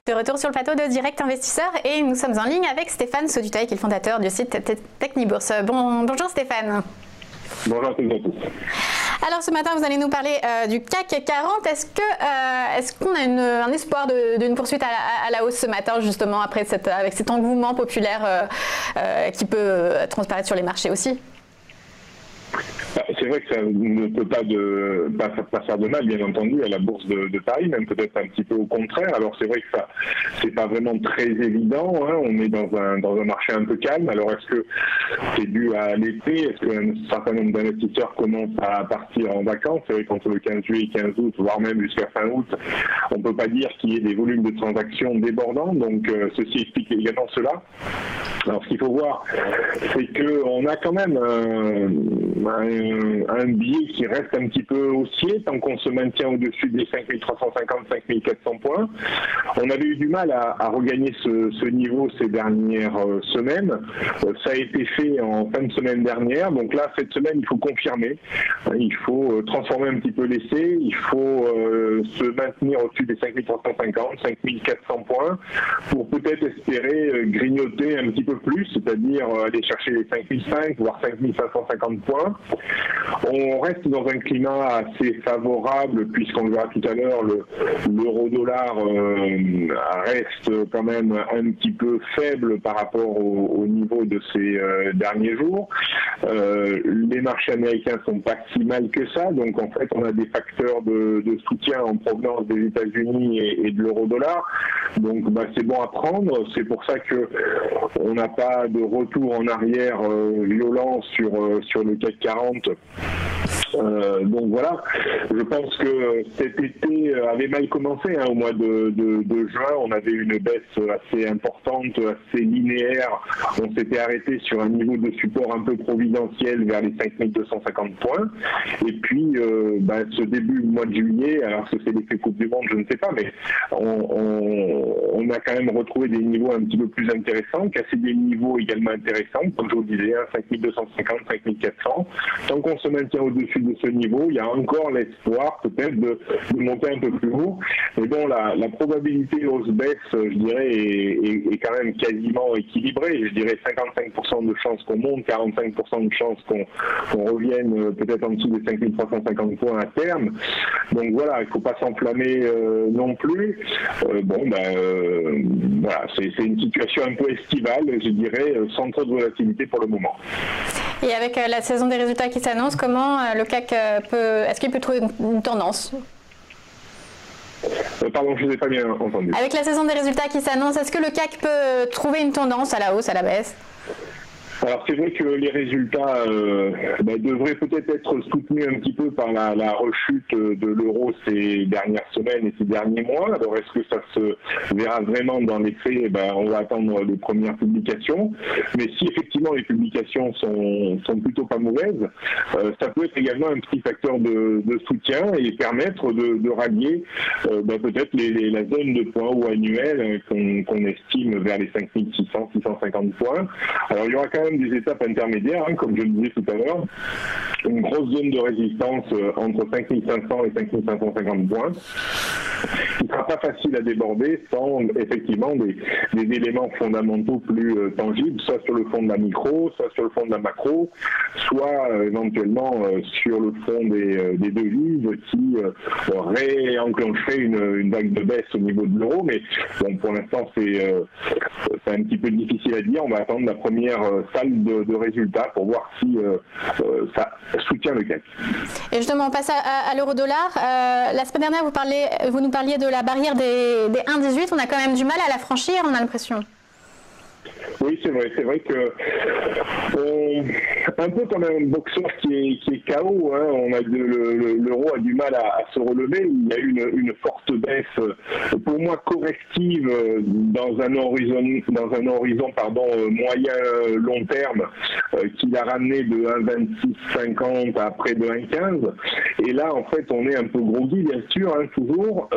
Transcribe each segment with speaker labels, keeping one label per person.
Speaker 1: De retour sur le plateau de Direct Investisseur et nous sommes en ligne avec Stéphane Soduteuil qui est le fondateur du site Technibourse. Bonjour Stéphane.
Speaker 2: Bonjour à tous et à tous.
Speaker 1: Alors ce matin vous allez nous parler du CAC 40. Est-ce qu'on a un espoir d'une poursuite à la hausse ce matin justement avec cet engouement populaire qui peut transparaître sur les marchés aussi?
Speaker 2: C'est vrai que ça ne peut pas faire de mal, bien entendu, à la bourse de Paris, même peut-être un petit peu au contraire. Alors c'est vrai que ça, c'est pas vraiment très évident. Hein. On est dans un marché un peu calme. Alors est-ce que c'est dû à l'été? Est-ce qu'un certain nombre d'investisseurs commencent à partir en vacances? C'est vrai qu'entre le 15 juillet et 15 août, voire même jusqu'à fin août, on ne peut pas dire qu'il y ait des volumes de transactions débordants. Donc ceci explique également cela. Alors ce qu'il faut voir, c'est qu'on a quand même un biais qui reste un petit peu haussier tant qu'on se maintient au-dessus des 5350-5400 points. On avait eu du mal à regagner ce niveau ces dernières semaines. Ça a été fait en fin de semaine dernière. Donc là, cette semaine, il faut confirmer. Il faut transformer un petit peu l'essai. Il faut se maintenir au-dessus des 5350, 5400 points pour peut-être espérer grignoter un petit peu plus, c'est-à-dire aller chercher les 5005, voire 5550 points. On reste dans un climat assez favorable puisqu'on le verra tout à l'heure, l'euro-dollar reste quand même un petit peu faible par rapport au niveau de ces derniers jours. Les marchés américains sont pas si mal que ça, donc en fait on a des facteurs de soutien en provenance des États-Unis et de l'euro-dollar. Donc c'est bon à prendre, c'est pour ça que on n'a pas de retour en arrière violent sur le CAC 40. Donc voilà, je pense que cet été avait mal commencé au mois de juin. On avait une baisse assez importante, assez linéaire. On s'était arrêté sur un niveau de support un peu providentiel vers les 5250 points. Et puis, ce début du mois de juillet, alors que c'est l'effet Coupe du Monde, je ne sais pas, mais on a quand même retrouvé des niveaux un petit peu plus intéressants, cassé des niveaux également intéressants, comme je vous disais, 5250, 5400. Tant qu'on se maintient au-dessus de ce niveau, il y a encore l'espoir peut-être de monter un peu plus haut. Mais bon, la probabilité hausse-baisse, je dirais, est quand même quasiment équilibrée. Je dirais 55% de chances qu'on monte, 45% de chances qu'on revienne peut-être en dessous des 5350 points à terme. Donc voilà, il ne faut pas s'enflammer non plus. Voilà, c'est une situation un peu estivale, je dirais, sans trop de volatilité pour le moment.
Speaker 1: Et avec la saison des résultats qui s'annonce, comment le CAC est-ce qu'il peut trouver une tendance?
Speaker 2: Pardon, je ne vous ai pas bien entendu.
Speaker 1: Avec la saison des résultats qui s'annonce, est-ce que le CAC peut trouver une tendance à la hausse, à la baisse?
Speaker 2: Alors c'est vrai que les résultats devraient peut-être être soutenus un petit peu par la rechute de l'euro ces dernières semaines et ces derniers mois. Alors est-ce que ça se verra vraiment dans les faits? On va attendre les premières publications. Mais si effectivement les publications sont plutôt pas mauvaises, ça peut être également un petit facteur de soutien et permettre de rallier peut-être la zone de points ou annuelle qu'on estime vers les 5600, 650 points. Alors il y aura quand même des étapes intermédiaires, comme je le disais tout à l'heure, une grosse zone de résistance entre 5500 et 5550 points, qui ne sera pas facile à déborder sans effectivement des éléments fondamentaux plus tangibles, soit sur le fond de la micro, soit sur le fond de la macro, soit éventuellement sur le fond des devises qui réenclencherait une vague de baisse au niveau de l'euro. Mais bon, pour l'instant c'est un petit peu difficile à dire. On va attendre la première salle de résultats pour voir si ça soutient le CAC.
Speaker 1: Et justement, on passe à l'euro-dollar. La semaine dernière, vous nous parliez de la barrière des 1,18. On a quand même du mal à la franchir, on a l'impression.
Speaker 2: Oui, c'est vrai que un peu comme un boxeur qui est KO, l'euro a du mal à se relever. Il y a eu une forte baisse, pour moi corrective, dans un horizon moyen long terme, qui l'a ramené de 1,2650 à près de 1,15. Et là, en fait, on est un peu groggy, bien sûr, toujours.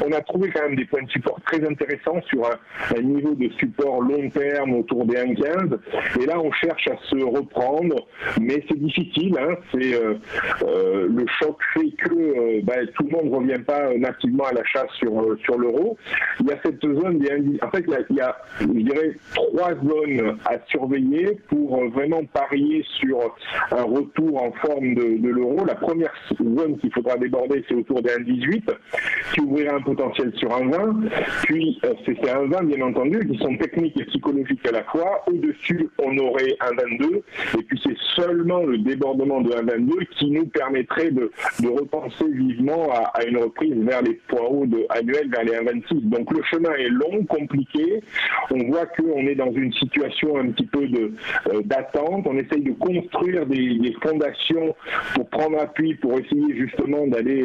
Speaker 2: On a trouvé quand même des points de support très intéressants sur un niveau de support long terme autour des 1,15. Et là, on cherche à se reprendre vendre, mais c'est difficile. Hein, le choc fait que tout le monde ne revient pas nativement à l'achat sur l'euro. Il y a cette zone, en fait, il y a, je dirais, 3 zones à surveiller pour vraiment parier sur un retour en forme de l'euro. La première zone qu'il faudra déborder, c'est autour des 1,18, qui ouvrira un potentiel sur 1,20. Puis, c'est ces 1,20, bien entendu, qui sont techniques et psychologiques à la fois. Au-dessus, on aurait 1,22. Et puis, c'est seulement le débordement de 1,22 qui nous permettrait de repenser vivement à une reprise vers les points hauts annuels, vers les 1,26. Donc, le chemin est long, compliqué. On voit qu'on est dans une situation un petit peu d'attente. On essaye de construire des fondations pour prendre appui, pour essayer justement d'aller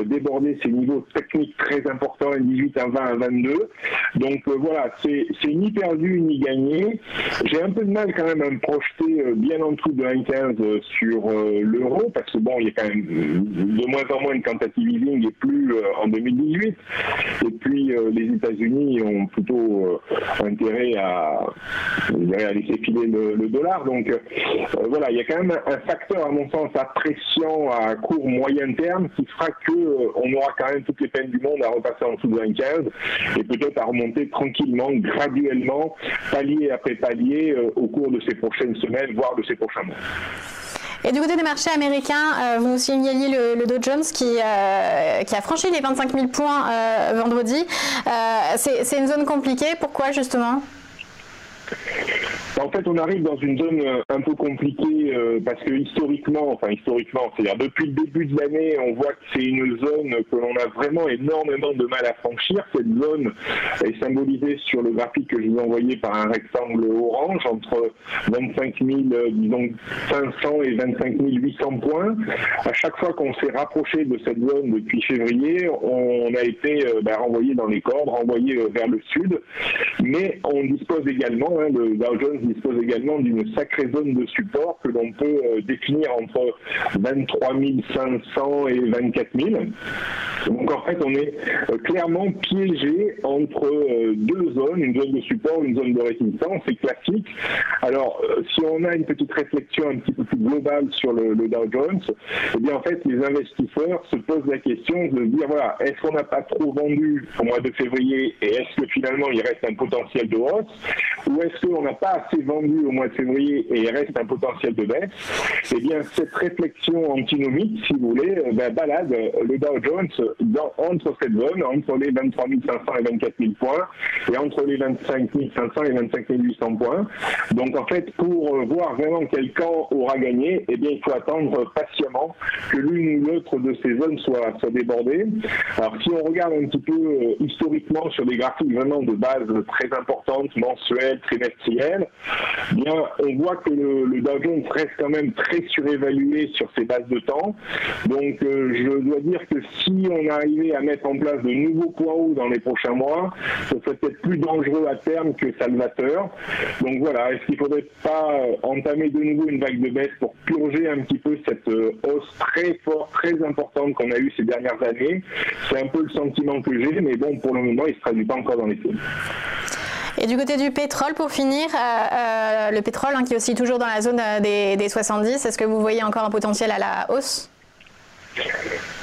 Speaker 2: déborder ces niveaux techniques très importants, 1,18, 1,20, 1,22. Donc voilà, c'est ni perdu ni gagné. J'ai un peu de mal quand même à me projeter bien en dessous de 1,15 sur l'euro, parce que bon, il y a quand même de moins en moins de quantitative easing et plus en 2018. Et puis les États-Unis ont plutôt intérêt à laisser filer le dollar. Donc voilà, il y a quand même un facteur, à mon sens, à pression à court moyen terme qui fera qu'on aura quand même toutes les peines du monde à repasser en dessous de 1,15 et peut-être à remonter tranquillement, graduellement, palier après palier au cours de ces prochaines semaines, voire de ces prochains mois.
Speaker 1: Et du côté des marchés américains, vous nous signaliez le Dow Jones qui a franchi les 25 000 points vendredi. C'est une zone compliquée. Pourquoi justement ?
Speaker 2: En fait, on arrive dans une zone un peu compliquée parce que historiquement, c'est-à-dire depuis le début de l'année, on voit que c'est une zone que l'on a vraiment énormément de mal à franchir. Cette zone est symbolisée sur le graphique que je vous ai envoyé par un rectangle orange entre 25 500 et 25 800 points. À chaque fois qu'on s'est rapproché de cette zone depuis février, on a été renvoyé dans les cordes, renvoyé vers le sud. Mais on dispose également, le Dow Jones dispose également d'une sacrée zone de support que l'on peut définir entre 23 500 et 24 000. Donc en fait, on est clairement piégé entre deux zones, une zone de support, une zone de résistance, c'est classique. Alors, si on a une petite réflexion un petit peu plus globale sur le Dow Jones, eh bien en fait, les investisseurs se posent la question de dire, voilà, est-ce qu'on n'a pas trop vendu au mois de février et est-ce que finalement il reste un potentiel de hausse, ou est-ce qu'on n'a pas assez vendu au mois de février et il reste un potentiel de baisse? Eh bien, cette réflexion antinomique, si vous voulez, balade le Dow Jones entre cette zone, entre les 23 500 et 24 000 points, et entre les 25 500 et 25 800 points. Donc, en fait, pour voir vraiment quel camp aura gagné, eh bien, il faut attendre patiemment que l'une ou l'autre de ces zones soit débordée. Alors, si on regarde un petit peu historiquement sur des graphiques vraiment de base très importantes, mensuelles, trimestrielles, eh bien, on voit que le Dow Jones reste quand même très surévalué sur ses bases de temps. Donc, je dois dire que si on arrivait à mettre en place de nouveaux points hauts dans les prochains mois, ce serait peut-être plus dangereux à terme que salvateur. Donc voilà, est-ce qu'il ne faudrait pas entamer de nouveau une vague de baisse pour purger un petit peu cette hausse très forte, très importante qu'on a eue ces dernières années? C'est un peu le sentiment que j'ai, mais bon, pour le moment, il ne se traduit pas encore dans les faits.
Speaker 1: Et du côté du pétrole, pour finir, le pétrole qui est aussi toujours dans la zone des 70, est-ce que vous voyez encore un potentiel à la hausse ?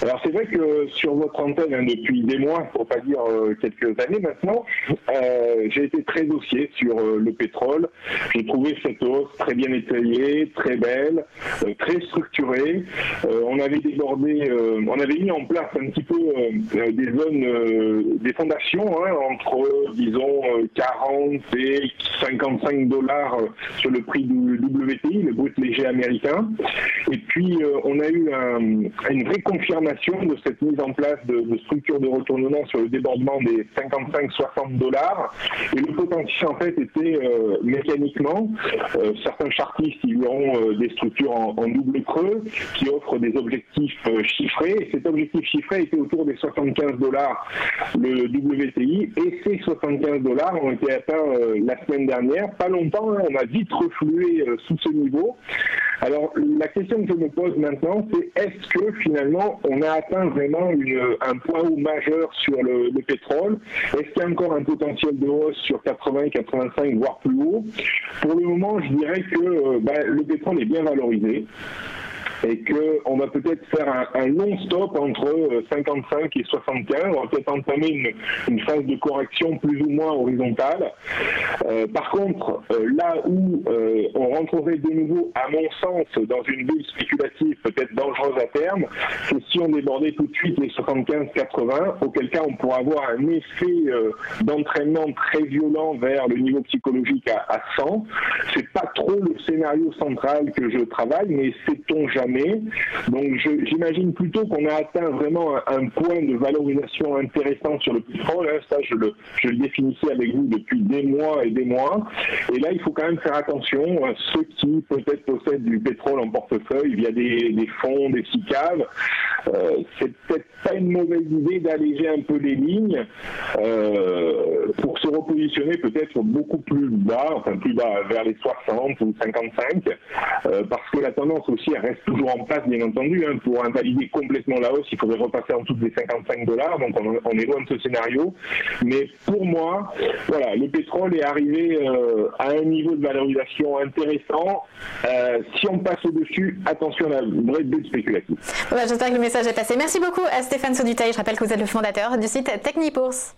Speaker 2: Alors c'est vrai que sur votre antenne, depuis des mois, pour pas dire quelques années maintenant, j'ai été très haussier sur le pétrole. J'ai trouvé cette hausse très bien étayée, très belle, très structurée. On avait débordé, on avait mis en place un petit peu des zones, des fondations entre, disons, 40 et 55 dollars sur le prix du WTI, le brut léger américain. Et puis on a eu une vraie confirmation de cette mise en place de structures de retournement sur le débordement des 55-60 dollars. Et le potentiel, en fait, était mécaniquement, certains chartistes y verront des structures en double creux qui offrent des objectifs chiffrés. Et cet objectif chiffré était autour des 75 dollars le WTI. Et ces 75 dollars ont été atteints la semaine dernière. Pas longtemps, on a vite reflué sous ce niveau. Alors, la question que je me pose maintenant, c'est est-ce que finalement on a atteint vraiment un point haut majeur sur le pétrole? Est-ce qu'il y a encore un potentiel de hausse sur 80, 85, voire plus haut? Pour le moment, je dirais que le pétrole est bien valorisé, et qu'on va peut-être faire un long stop entre 55 et 75. On va peut-être entamer une phase de correction plus ou moins horizontale. Par contre, là où on rentrerait de nouveau, à mon sens, dans une bulle spéculative peut-être dangereuse à terme, c'est si on débordait tout de suite les 75-80, auquel cas on pourrait avoir un effet d'entraînement très violent vers le niveau psychologique à 100. C'est pas trop le scénario central que je travaille, mais sait-on jamais. Donc j'imagine plutôt qu'on a atteint vraiment un point de valorisation intéressant sur le pétrole. Ça, je le définissais avec vous depuis des mois et des mois. Et là, il faut quand même faire attention à ceux qui peut-être possèdent du pétrole en portefeuille via des fonds, des SICAV. C'est peut-être pas une mauvaise idée d'alléger un peu les lignes pour se repositionner peut-être beaucoup plus bas, vers les 60 ou 55, parce que la tendance aussi elle reste toujours en place, bien entendu. Pour invalider complètement la hausse, il faudrait repasser en dessous des $55, donc on est loin de ce scénario. Mais pour moi, voilà, le pétrole est arrivé à un niveau de valorisation intéressant. Si on passe au-dessus, attention à la vraie bulle spéculative.
Speaker 1: J'espère que le message est passé. Merci beaucoup à Stéphane Sauduteil. Je rappelle que vous êtes le fondateur du site Technibourse.